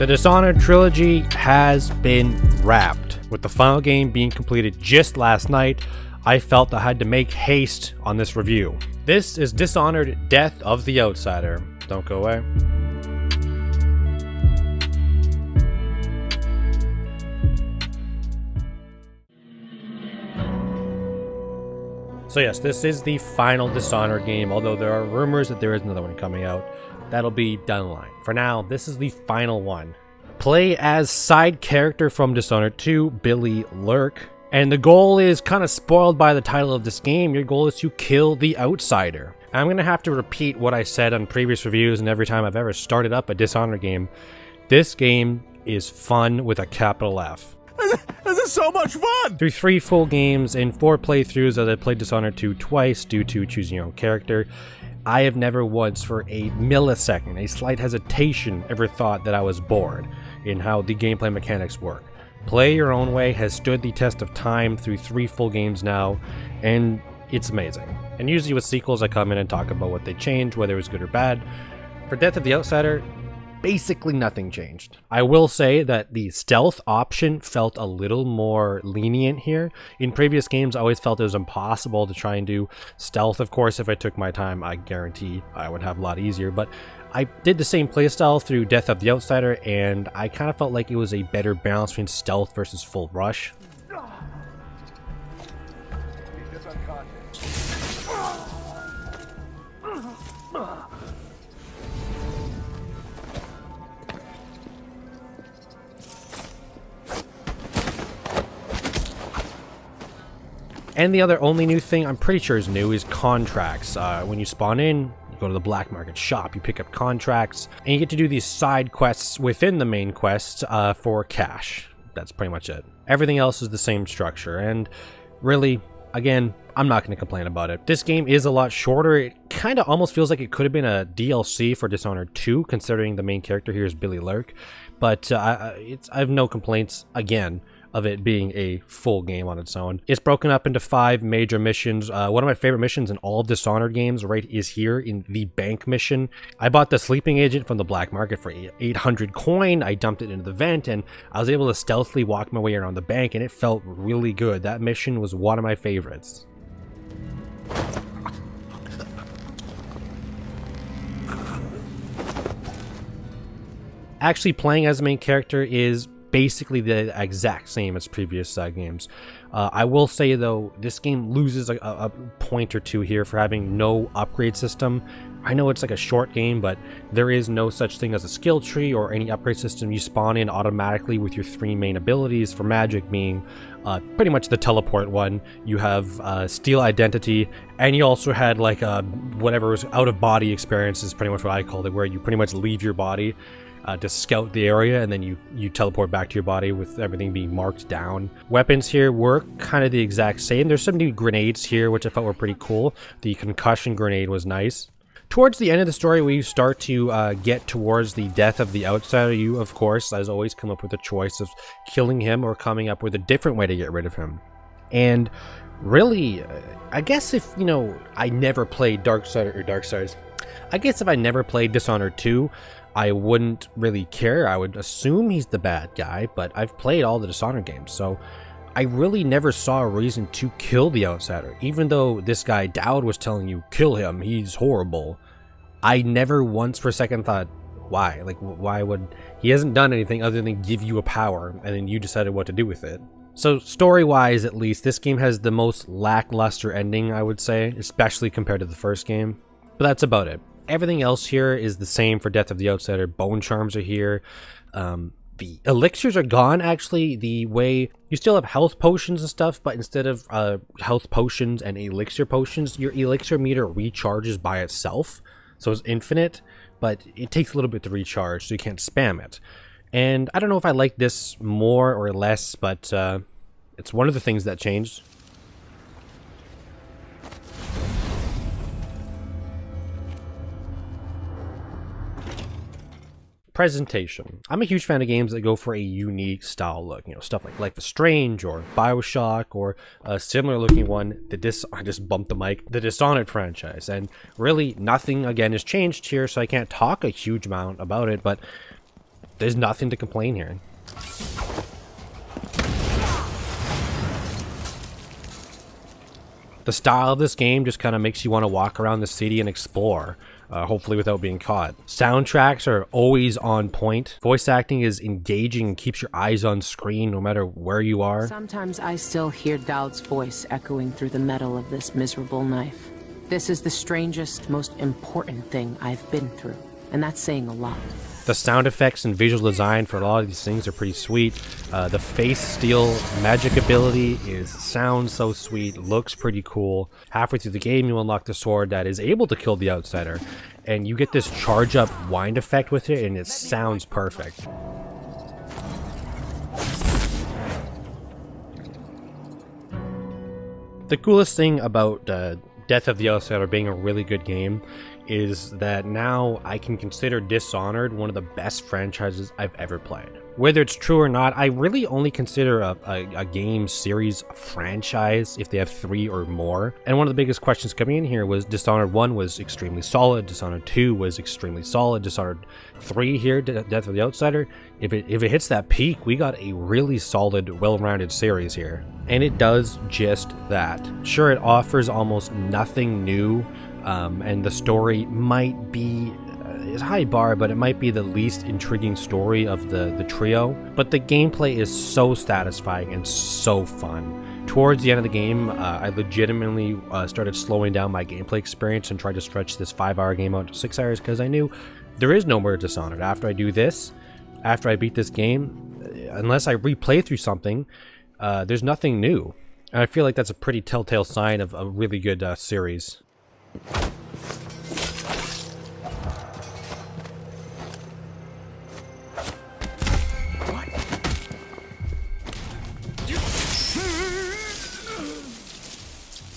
The Dishonored trilogy has been wrapped. With the final game being completed just last night, I felt I had to make haste on this review. This is Dishonored: Death of the Outsider. Don't go away. So yes, this is the final Dishonored game, although there are rumors that there is another one coming out. That'll be down the line. For now, this is the final one. Play as side character from Dishonored 2, Billy Lurk. And the goal is kind of spoiled by the title of this game. Your goal is to kill the outsider. I'm going to have to repeat what I said on previous reviews and every time I've ever started up a Dishonored game. This game is fun with a capital F. This is so much fun! Through 3 full games and 4 playthroughs as I played Dishonored 2 twice due to choosing your own character, I have never once for a millisecond, a slight hesitation, ever thought that I was bored in how the gameplay mechanics work. Play Your Own Way has stood the test of time through 3 full games now, and it's amazing. And usually with sequels I come in and talk about what they changed, whether it was good or bad. For Death of the Outsider, basically nothing changed. I will say that the stealth option felt a little more lenient here. In previous games, I always felt it was impossible to try and do stealth. Of course, if I took my time, I guarantee I would have a lot easier, but I did the same playstyle through Death of the Outsider, and I kind of felt like it was a better balance between stealth versus full rush. And the other only new thing I'm pretty sure is new is contracts. When you spawn in, you go to the black market shop, you pick up contracts, and you get to do these side quests within the main quest for cash. That's pretty much it. Everything else is the same structure, and really, again, I'm not going to complain about it. This game is a lot shorter. It kind of almost feels like it could have been a DLC for Dishonored 2, considering the main character here is Billy Lurk, but I have no complaints, again, of it being a full game on its own. It's broken up into 5 major missions. One of my favorite missions in all Dishonored games is here in the bank mission. I bought the sleeping agent from the black market for 800 coin. I dumped it into the vent and I was able to stealthily walk my way around the bank, and it felt really good. That mission was one of my favorites. Actually, playing as the main character is basically the exact same as previous games. I will say though, this game loses a point or two here for having no upgrade system. I know it's like a short game, but there is no such thing as a skill tree or any upgrade system. You spawn in automatically with your 3 main abilities, for magic being pretty much the teleport one. You have steal identity, and you also had like whatever was out of body experience is pretty much what I called it, where you pretty much leave your body to scout the area, and then you teleport back to your body with everything being marked down. Weapons here were kind of the exact same. There's some new grenades here, which I thought were pretty cool. The concussion grenade was nice. Towards the end of the story, we start to get towards the death of the outsider. You, of course, as always, come up with a choice of killing him or coming up with a different way to get rid of him. And really, I guess if, I never played Darksiders, I guess if I never played Dishonored 2, I wouldn't really care. I would assume he's the bad guy, but I've played all the Dishonored games, so I really never saw a reason to kill the outsider. Even though this guy Dowd was telling you, kill him, he's horrible, I never once for a second thought, why? Like, why would... He hasn't done anything other than give you a power, and then you decided what to do with it. So story-wise, at least, this game has the most lackluster ending, I would say, especially compared to the first game. But that's about it. Everything else here is the same for Death of the Outsider. Bone charms are here. The elixirs are gone, actually. The way you still have health potions and stuff, but instead of health potions and elixir potions, your elixir meter recharges by itself. So it's infinite, but it takes a little bit to recharge, so you can't spam it. And I don't know if I like this more or less, but it's one of the things that changed. Presentation. I'm a huge fan of games that go for a unique style look. Stuff like Life is Strange or Bioshock, or a similar looking one, I just bumped the mic, the Dishonored franchise. And really nothing, again, has changed here, so I can't talk a huge amount about it, but there's nothing to complain here. The style of this game just kind of makes you want to walk around the city and explore, hopefully without being caught. Soundtracks are always on point. Voice acting is engaging and keeps your eyes on screen no matter where you are. Sometimes I still hear Dowd's voice echoing through the metal of this miserable knife. This is the strangest, most important thing I've been through, and that's saying a lot. The sound effects and visual design for a lot of these things are pretty sweet. The face steal magic ability sounds so sweet, looks pretty cool. Halfway through the game, you unlock the sword that is able to kill the outsider, and you get this charge up wind effect with it, and it sounds perfect. The coolest thing about Death of the Outsider being a really good game is that now I can consider Dishonored one of the best franchises I've ever played. Whether it's true or not, I really only consider a game series a franchise if they have 3 or more. And one of the biggest questions coming in here was Dishonored 1 was extremely solid, Dishonored 2 was extremely solid, Dishonored 3 here, Death of the Outsider, if it hits that peak, we got a really solid, well-rounded series here. And it does just that. Sure, it offers almost nothing new, and the story might be it's a high bar, but it might be the least intriguing story of the trio. But the gameplay is so satisfying and so fun. Towards the end of the game, I legitimately started slowing down my gameplay experience and tried to stretch this 5-hour game out to 6 hours because I knew there is no more Dishonored. After I do this, after I beat this game, unless I replay through something, there's nothing new. And I feel like that's a pretty telltale sign of a really good series.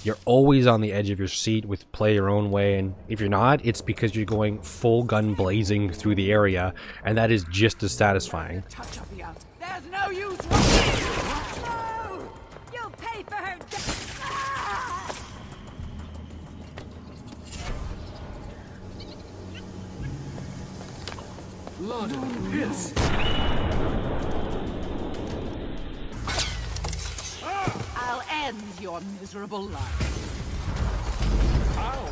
You're always on the edge of your seat with play your own way, and if you're not, it's because you're going full gun blazing through the area, and that is just as satisfying. There's no use. No! You'll pay for her. Blood piss. I'll end your miserable life. Ow.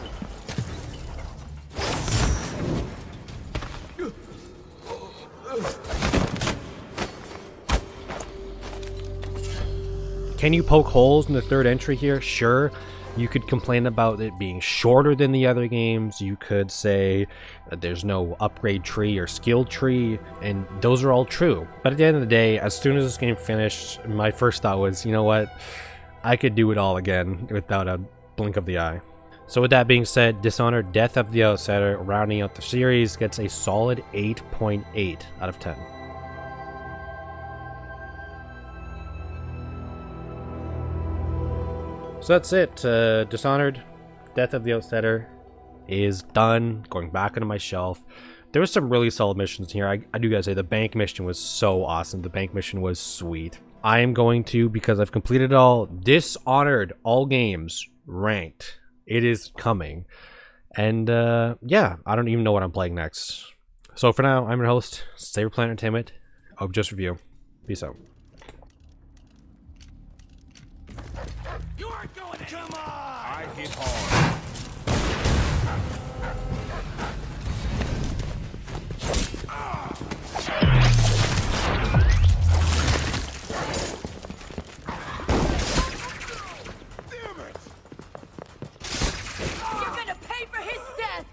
Can you poke holes in the third entry here? Sure. You could complain about it being shorter than the other games. You could say that there's no upgrade tree or skill tree, and those are all true. But at the end of the day, as soon as this game finished, my first thought was, you know what? I could do it all again without a blink of the eye. So with that being said, Dishonored Death of the Outsider, rounding out the series, gets a solid 8.8 out of 10. So that's it. Dishonored, Death of the Outsider is done. Going back into my shelf. There was some really solid missions here. I do gotta say, the bank mission was so awesome. The bank mission was sweet. I am going to, because I've completed it all, Dishonored all games ranked. It is coming. And yeah, I don't even know what I'm playing next. So for now, I'm your host, Saberplanet Entertainment of Just Review. Peace out. You aren't going in. Come on! I hit hard. Damn it! You're gonna pay for his death.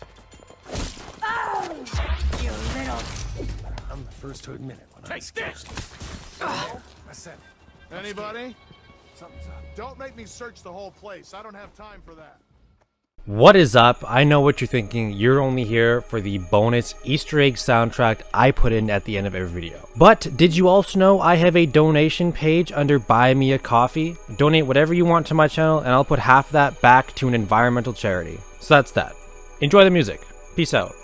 Oh, you little. I'm the first to admit it when I this. I said it. Anybody? Something's up. Don't make me search the whole place. I don't have time for that. What is up? I know what you're thinking. You're only here for the bonus Easter egg soundtrack I put in at the end of every video. But did you also know I have a donation page under Buy Me a Coffee? Donate whatever you want to my channel and I'll put half of that back to an environmental charity. So that's that. Enjoy the music. Peace out.